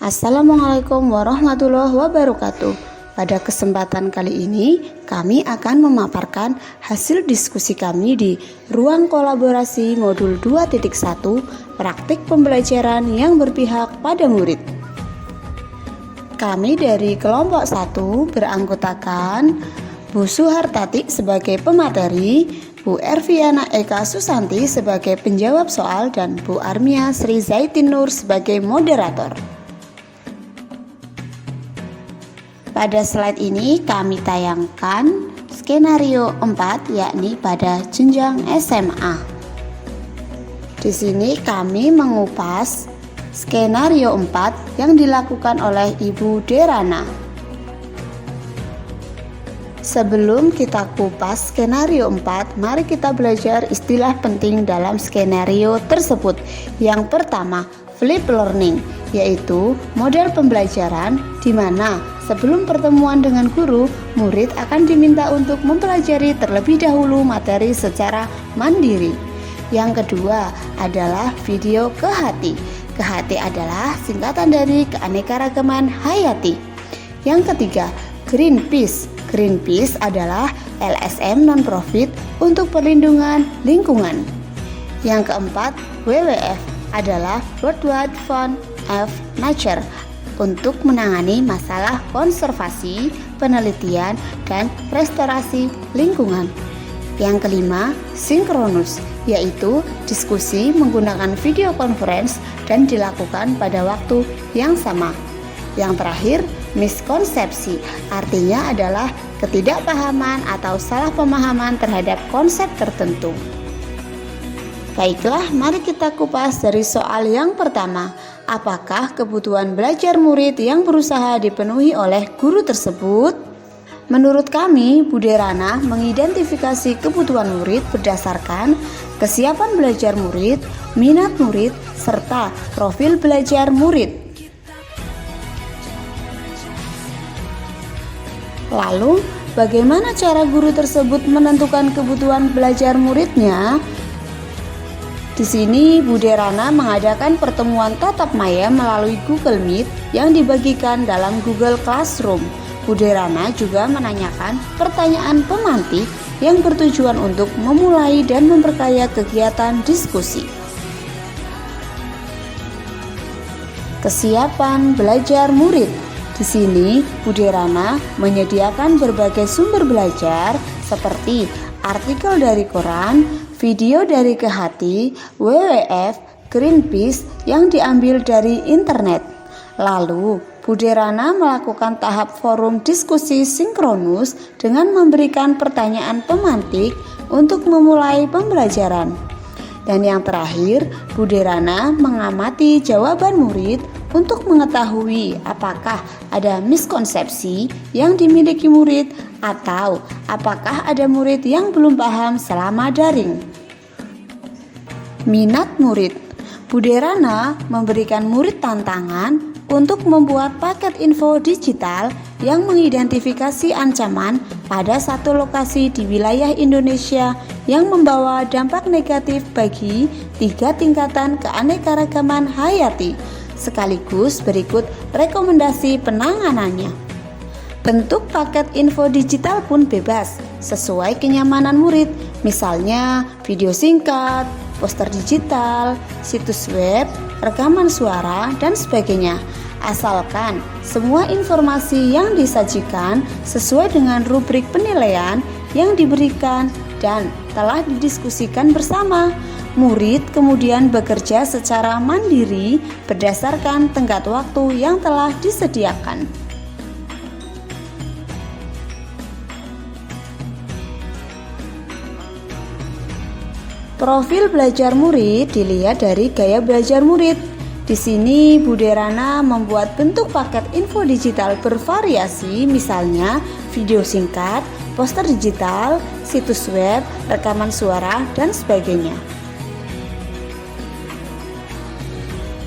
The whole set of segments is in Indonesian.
Assalamualaikum warahmatullahi wabarakatuh. Pada kesempatan kali ini, kami akan memaparkan hasil diskusi kami di Ruang Kolaborasi Modul 2.1 Praktik Pembelajaran yang Berpihak pada Murid. Kami dari kelompok 1 beranggotakan Bu Suhartati sebagai pemateri, Bu Erviana Eka Susanti sebagai penjawab soal, dan Bu Armia Sri Zaitin Nur sebagai moderator. Pada slide ini kami tayangkan skenario 4, yakni pada jenjang SMA. Di sini kami mengupas skenario 4 yang dilakukan oleh Ibu Derana. Sebelum kita kupas skenario 4, mari kita belajar istilah penting dalam skenario tersebut. Yang pertama, flip learning, yaitu model pembelajaran di mana sebelum pertemuan dengan guru, murid akan diminta untuk mempelajari terlebih dahulu materi secara mandiri. Yang kedua adalah video ke hati. Ke hati adalah singkatan dari keanekaragaman hayati. Yang ketiga, Greenpeace. Greenpeace adalah LSM non-profit untuk perlindungan lingkungan. Yang keempat, WWF adalah Worldwide Fund of Nature untuk menangani masalah konservasi, penelitian, dan restorasi lingkungan. Yang kelima, sinkronus, yaitu diskusi menggunakan video conference dan dilakukan pada waktu yang sama. Yang terakhir, miskonsepsi, artinya adalah ketidakpahaman atau salah pemahaman terhadap konsep tertentu. Baiklah, mari kita kupas dari soal yang pertama. Apakah kebutuhan belajar murid yang berusaha dipenuhi oleh guru tersebut? Menurut kami, Bu Derana mengidentifikasi kebutuhan murid berdasarkan kesiapan belajar murid, minat murid, serta profil belajar murid. Lalu, bagaimana cara guru tersebut menentukan kebutuhan belajar muridnya? Di sini Bu Derana mengadakan pertemuan tatap maya melalui Google Meet yang dibagikan dalam Google Classroom. Bu Derana juga menanyakan pertanyaan pemantik yang bertujuan untuk memulai dan memperkaya kegiatan diskusi. Kesiapan belajar murid. Di sini Bu Derana menyediakan berbagai sumber belajar seperti artikel dari koran, video dari ke hati, WWF, Greenpeace yang diambil dari internet. Lalu, Bu Derana melakukan tahap forum diskusi sinkronus dengan memberikan pertanyaan pemantik untuk memulai pembelajaran. Dan yang terakhir, Bu Derana mengamati jawaban murid untuk mengetahui apakah ada miskonsepsi yang dimiliki murid atau apakah ada murid yang belum paham selama daring. Minat murid. Bu Derana memberikan murid tantangan untuk membuat paket info digital yang mengidentifikasi ancaman pada satu lokasi di wilayah Indonesia yang membawa dampak negatif bagi 3 tingkatan keanekaragaman hayati. Sekaligus berikut rekomendasi penanganannya. Bentuk paket info digital pun bebas, sesuai kenyamanan murid, misalnya video singkat, poster digital, situs web, rekaman suara, dan sebagainya. Asalkan semua informasi yang disajikan sesuai dengan rubrik penilaian yang diberikan dan telah didiskusikan bersama. Murid kemudian bekerja secara mandiri berdasarkan tenggat waktu yang telah disediakan. Profil belajar murid dilihat dari gaya belajar murid. Di sini Bu Derana membuat bentuk paket info digital bervariasi, misalnya video singkat, poster digital, situs web, rekaman suara, dan sebagainya.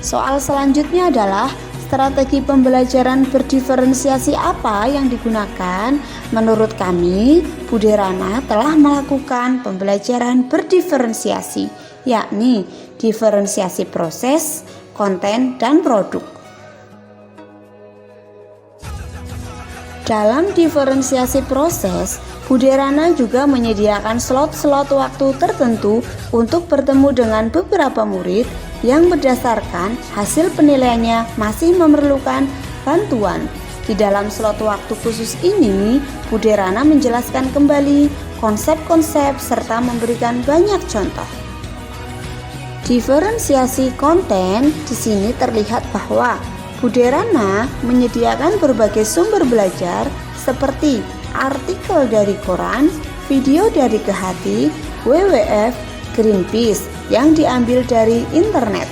Soal selanjutnya adalah strategi pembelajaran berdiferensiasi apa yang digunakan? Menurut kami, Bu Derana telah melakukan pembelajaran berdiferensiasi, yakni diferensiasi proses, konten, dan produk. Dalam diferensiasi proses, Buderana juga menyediakan slot-slot waktu tertentu untuk bertemu dengan beberapa murid yang berdasarkan hasil penilaiannya masih memerlukan bantuan. Di dalam slot waktu khusus ini, Buderana menjelaskan kembali konsep-konsep serta memberikan banyak contoh. Diferensiasi konten di sini terlihat bahwa Buderana menyediakan berbagai sumber belajar seperti artikel dari koran, video dari Kehati, WWF, Greenpeace yang diambil dari internet.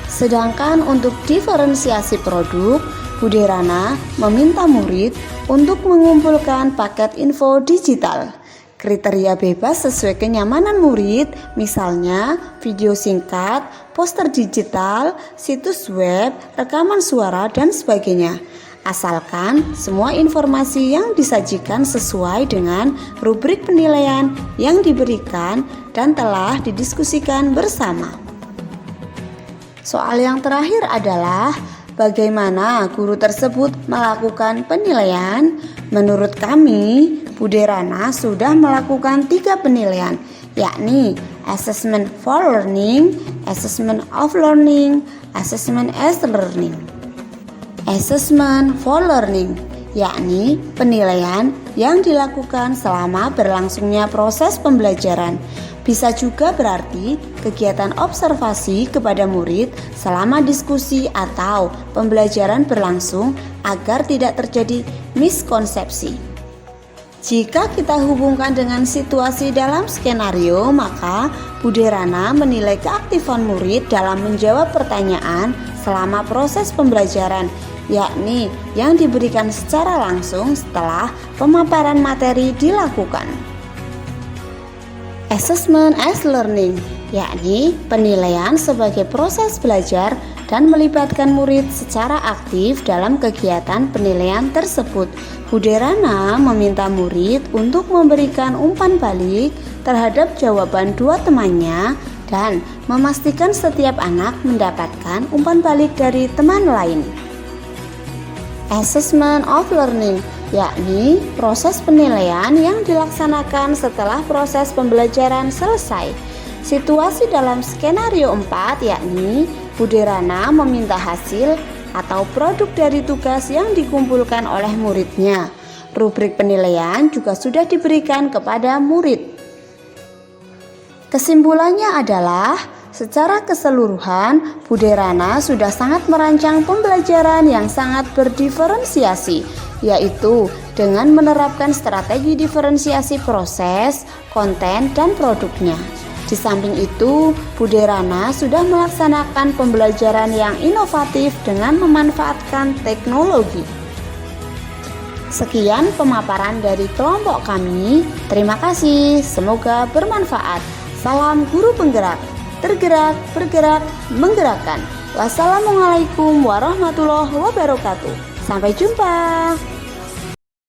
Sedangkan untuk diferensiasi produk, Buderana meminta murid untuk mengumpulkan paket info digital. Kriteria bebas sesuai kenyamanan murid, misalnya video singkat, poster digital, situs web, rekaman suara, dan sebagainya. Asalkan semua informasi yang disajikan sesuai dengan rubrik penilaian yang diberikan dan telah didiskusikan bersama. Soal yang terakhir adalah bagaimana guru tersebut melakukan penilaian? Menurut kami, Buderana sudah melakukan 3 penilaian, yakni Assessment for Learning, Assessment of Learning, Assessment as Learning. Assessment for Learning, yakni penilaian yang dilakukan selama berlangsungnya proses pembelajaran. Bisa juga berarti kegiatan observasi kepada murid selama diskusi atau pembelajaran berlangsung agar tidak terjadi miskonsepsi. Jika kita hubungkan dengan situasi dalam skenario, maka Buderana menilai keaktifan murid dalam menjawab pertanyaan selama proses pembelajaran, yakni yang diberikan secara langsung setelah pemaparan materi dilakukan. Assessment as Learning, yakni penilaian sebagai proses belajar dan melibatkan murid secara aktif dalam kegiatan penilaian tersebut. Buderana meminta murid untuk memberikan umpan balik terhadap jawaban 2 temannya dan memastikan setiap anak mendapatkan umpan balik dari teman lain. Assessment of Learning, yakni proses penilaian yang dilaksanakan setelah proses pembelajaran selesai. Situasi dalam skenario 4, yakni Buderana meminta hasil atau produk dari tugas yang dikumpulkan oleh muridnya. Rubrik penilaian juga sudah diberikan kepada murid. Kesimpulannya adalah, secara keseluruhan, Buderana sudah sangat merancang pembelajaran yang sangat berdiferensiasi, yaitu dengan menerapkan strategi diferensiasi proses, konten, dan produknya. Di samping itu, Buderana sudah melaksanakan pembelajaran yang inovatif dengan memanfaatkan teknologi. Sekian pemaparan dari kelompok kami. Terima kasih, semoga bermanfaat. Salam guru penggerak, tergerak, bergerak, menggerakkan. Wassalamualaikum warahmatullahi wabarakatuh. Sampai jumpa.